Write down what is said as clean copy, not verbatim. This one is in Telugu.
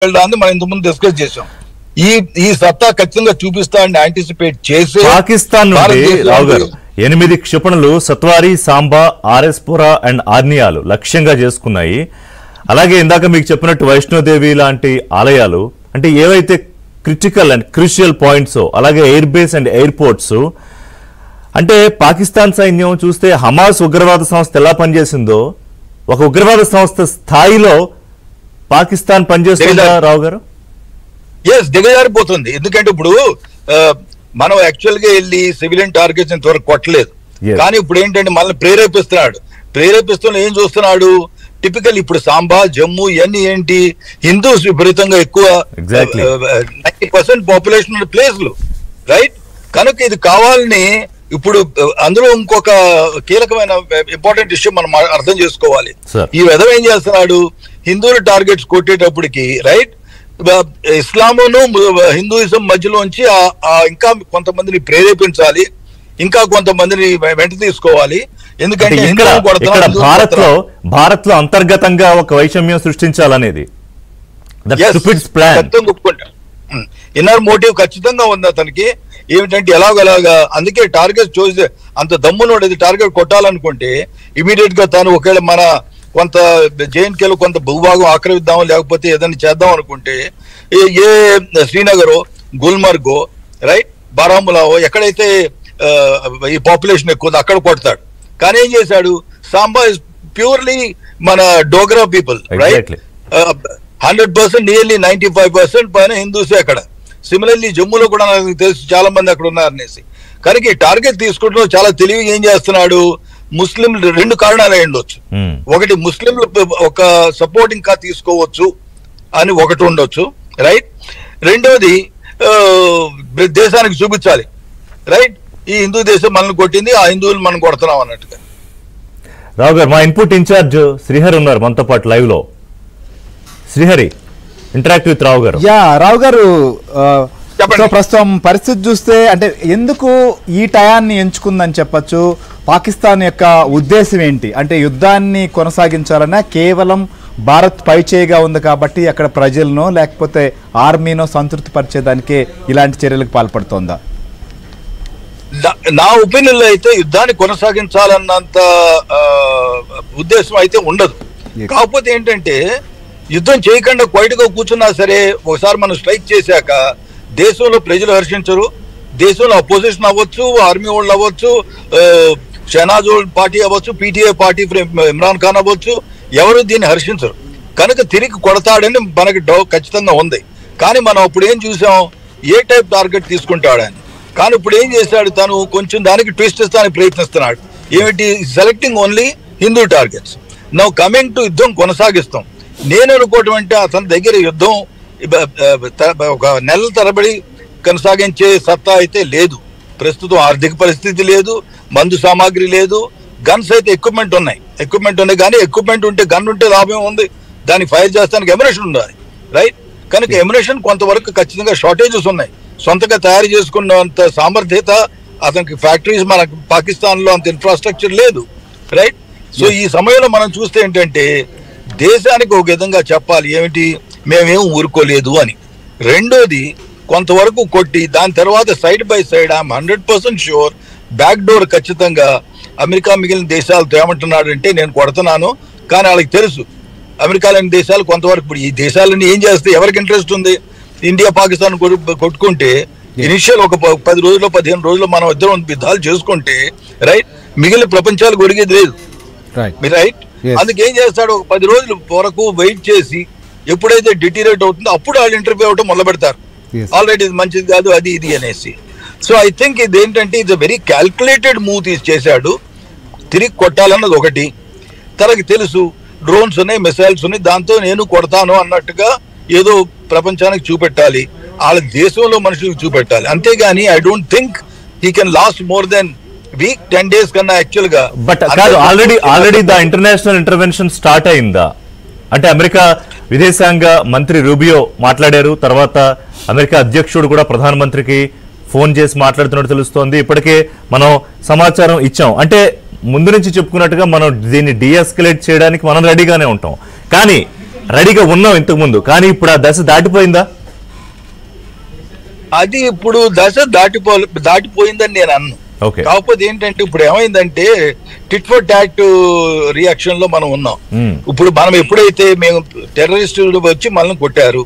వెళ్ళడానికి మనం ఇంతకుముందు డిస్కస్ చేసాం. ఈ సత్తా ఖచ్చితంగా చూపిస్తాడని యాంటిసిపేట్ చేసి పాకిస్తాన్ నుండి రావు గారు 8 క్షిపణులు సత్వారి, సాంబా, ఆర్ఎస్పురా అండ్ ఆర్నియాలు లక్ష్యంగా చేసుకున్నాయి. అలాగే ఇందాక మీకు చెప్పినట్టు వైష్ణోదేవి లాంటి ఆలయాలు, అంటే ఏవైతే క్రిటికల్ అండ్ క్రూషియల్ పాయింట్స్, అలాగే ఎయిర్ బేస్ అండ్ ఎయిర్పోర్ట్స్, అంటే పాకిస్తాన్ సైన్యం చూస్తే హమాస్ ఉగ్రవాద సంస్థ ఎలా పనిచేసిందో ఒక ఉగ్రవాద సంస్థ స్థాయిలో పాకిస్తాన్ పనిచేస్తుందా రావు గారు? దిగజారిపోతుంది. ఎందుకంటే ఇప్పుడు మనం యాక్చువల్ గా వెళ్ళి సివిలియన్ టార్గెట్స్ ఇంతవరకు కొట్టలేదు, కానీ ఇప్పుడు ఏంటంటే మనల్ని ప్రేరేపిస్తున్న ఏం చూస్తున్నాడు? టిపికల్ ఇప్పుడు సాంబా, జమ్మూ ఇవన్నీ ఏంటి, హిందూస్ విపరీతంగా ఎక్కువ 90% పాపులేషన్ ఉన్న ప్లేస్లు, రైట్? కనుక ఇది కావాలని ఇప్పుడు అందులో ఇంకొక కీలకమైన ఇంపార్టెంట్ విషయం మనం అర్థం చేసుకోవాలి. ఈ విధం ఏం చేస్తున్నాడు? హిందువుల టార్గెట్స్ కొట్టేటప్పటికి, రైట్, ఇస్లామును హిందూయిజం మధ్యలోంచి ఇంకా కొంతమందిని ప్రేరేపించాలి, ఇంకా కొంతమందిని వెంట తీసుకోవాలి. ఎందుకంటే భారత్ లో అంతర్గతంగా ఒక వైషమ్యం సృష్టించాలనేది ఇన్నర్ మోటివ్ ఖచ్చితంగా ఉంది అతనికి. ఏమిటంటే ఎలాగలాగా, అందుకే టార్గెట్ చూసి అంత దమ్మునోడేది టార్గెట్ కొట్టాలనుకుంటే ఇమీడియట్ గా తాను ఒకవేళ మన కొంత జేఎన్కేలో కొంత భూభాగం ఆక్రమిద్దాం, లేకపోతే ఏదైనా చేద్దాం అనుకుంటే ఏ శ్రీనగరో, గుల్మర్గో, రైట్, బారాములావో ఎక్కడైతే ఈ పాపులేషన్ ఎక్కువ అక్కడ కొడతాడు. కానీ ఏం చేశాడు? సాంబా ఇస్ ప్యూర్లీ మన డోగ్రా పీపుల్, రైట్? 100% నియర్లీ 95% పైన హిందూసే అక్కడ. సిమిలర్లీ జమ్మూలో కూడా నాకు తెలుసు చాలా మంది అక్కడ ఉన్నారనేసి. కనుక ఈ టార్గెట్ తీసుకుంటూ చాలా తెలివిగా ఏం చేస్తున్నాడు? ముస్లింలు 2 కారణాలు అయి ఉండొచ్చు. ఒకటి, ముస్లింలు ఒక సపోర్టింగ్ గా తీసుకోవచ్చు అని ఒకటి ఉండొచ్చు, రైట్? రెండోది, దేశానికి చూపించాలి, రైట్, ఈ హిందూ దేశం మనల్ని కొట్టింది, ఆ హిందువులు మనం కొడుతున్నాం అన్నట్టుగా. రావు గారు, మా ఇన్పుట్ ఇన్ఛార్జ్ శ్రీహరి ఉన్నారు మనతో పాటు లైవ్ లో. శ్రీహరి, ఇంటరాక్ట్ విత్ రావు గారు. రావు గారు, ప్రస్తుతం పరిస్థితి చూస్తే అంటే ఎందుకు ఈ టయాన్ని ఎంచుకుందని చెప్పచ్చు? పాకిస్తాన్ యొక్క ఉద్దేశం ఏంటి? అంటే యుద్ధాన్ని కొనసాగించాలన్నా కేవలం భారత్ పైచేయిగా ఉంది కాబట్టి అక్కడ ప్రజలను లేకపోతే ఆర్మీనో సంతృప్తి పరిచేదానికే ఇలాంటి చర్యలకు పాల్పడుతోందా? నా ఒపీనియన్ లో అయితే యుద్ధాన్ని కొనసాగించాలన్నంత ఉద్దేశం అయితే ఉండదు. కాకపోతే ఏంటంటే యుద్ధం చేయకుండా క్వైట్గా కూర్చున్నా సరే ఒకసారి మనం స్ట్రైక్ చేశాక దేశంలో ప్రజలు హర్షించరు. దేశంలో అపోజిషన్ అవ్వచ్చు, ఆర్మీ వాళ్ళు అవ్వచ్చు, షహనాజ్ పార్టీ అవ్వచ్చు, పీటీఐ పార్టీ ఇమ్రాన్ ఖాన్ అవ్వచ్చు, ఎవరు దీన్ని హర్షించరు. కనుక తిరిగి కొడతాడని మనకి ఖచ్చితంగా ఉంది. కానీ మనం అప్పుడు ఏం చూసాం? ఏ టైప్ టార్గెట్ తీసుకుంటాడని. కానీ ఇప్పుడు ఏం చేశాడు? తను కొంచెం దానికి ట్విస్ట్ ఇస్తానికి ప్రయత్నిస్తున్నాడు. ఏమిటి? Selecting only Hindu targets. Now coming to యుద్ధం కొనసాగిస్తాం. నేను అనుకోవటం అంటే అతని దగ్గర యుద్ధం ఒక నెలల తరబడి కొనసాగించే సత్తా అయితే లేదు. ప్రస్తుతం ఆర్థిక పరిస్థితి లేదు, మందు సామాగ్రి లేదు, గన్స్ అయితే ఎక్విప్మెంట్ ఉన్నాయి కానీ ఎక్విప్మెంట్ ఉంటే గన్ ఉంటే లాభం ఉంది, దాన్ని ఫైర్ చేస్తానికి ఎమ్యునేషన్ ఉండాలి, రైట్? కనుక ఎమ్యునేషన్ కొంతవరకు ఖచ్చితంగా షార్టేజెస్ ఉన్నాయి. సొంతగా తయారు చేసుకున్నంత సామర్థ్యత అతనికి ఫ్యాక్టరీస్ మన పాకిస్తాన్ లో అంత ఇన్ఫ్రాస్ట్రక్చర్ లేదు, రైట్? సో ఈ సమయంలో మనం చూస్తే ఏంటంటే దేశానికి ఒక విధంగా చెప్పాలి, ఏమిటి, మేమేం ఊరుకోలేదు అని. రెండోది, కొంతవరకు కొట్టి దాని తర్వాత side by side I'm 100% sure back door ఖచ్చితంగా అమెరికా మిగిలిన దేశాలతో ఏమంటున్నాడు అంటే నేను కొడుతున్నాను, కానీ వాళ్ళకి తెలుసు అమెరికా లాంటి దేశాలు కొంతవరకు ఇప్పుడు ఈ దేశాలన్నీ ఏం చేస్తే ఎవరికి ఇంట్రెస్ట్ ఉంది? ఇండియా పాకిస్తాన్ కొట్టుకుంటే ఇనిషియల్ ఒక 10 రోజులు 15 రోజులు మనం ఇద్దరం యుద్ధాలు చేసుకుంటే, రైట్, మిగిలిన ప్రపంచాలు ఒరిగేది లేదు, రైట్? అందుకేం చేస్తాడు? ఒక 10 రోజుల వరకు వెయిట్ చేసి ఎప్పుడైతే డిటీరేట్ అవుతుందో అప్పుడు వాళ్ళు ఇంటర్వ్యూ అవటం మొదలు పెడతారు. ఆల్రెడీ ఇది మంచిది కాదు, అది ఇది అనేసి. సో ఐ థింక్ ఇది ఏంటంటే ఇది వెరీ క్యాల్కులేటెడ్ మూవ్ చేశాడు. తిరిగి కొట్టాలన్నది ఒకటి. తనకి తెలుసు డ్రోన్స్ ఉన్నాయి, మిసైల్స్ ఉన్నాయి, దాంతో నేను కొడతాను అన్నట్టుగా ఏదో ప్రపంచానికి చూపెట్టాలి, వాళ్ళ దేశంలో మనుషులకు చూపెట్టాలి. అంతేగాని I don't think he can last more than week 10 days కన్నా యాక్చువల్ గా. But already the international intervention start అయిందా? అంటే అమెరికా విదేశాంగ మంత్రి రూబియో మాట్లాడారు, తర్వాత అమెరికా అధ్యక్షుడు కూడా ప్రధానమంత్రికి ఫోన్ చేసి మాట్లాడుతున్నట్టు తెలుస్తోంది. ఇప్పటికే మనం సమాచారం ఇచ్చాం. అంటే ముందు నుంచి చెప్పుకున్నట్టుగా మనం దీన్ని డీఎస్కలేట్ చేయడానికి మనం రెడీగానే ఉంటాం. కానీ రెడీగా ఉన్నాం ఇంతకు ముందు, కానీ ఇప్పుడు ఆ దశ దాటిపోయిందా? అది ఇప్పుడు దశ దాటిపోయిందని నేను అన్ను. కాకపోతే ఏంటంటే ఇప్పుడు ఏమైందంటే టిట్ ఫర్ టాట్ రియాక్షన్ లో మనం ఉన్నాం. ఇప్పుడు మనం ఎప్పుడైతే మేము టెర్రరిస్టులు వచ్చి మనల్ని కొట్టారు,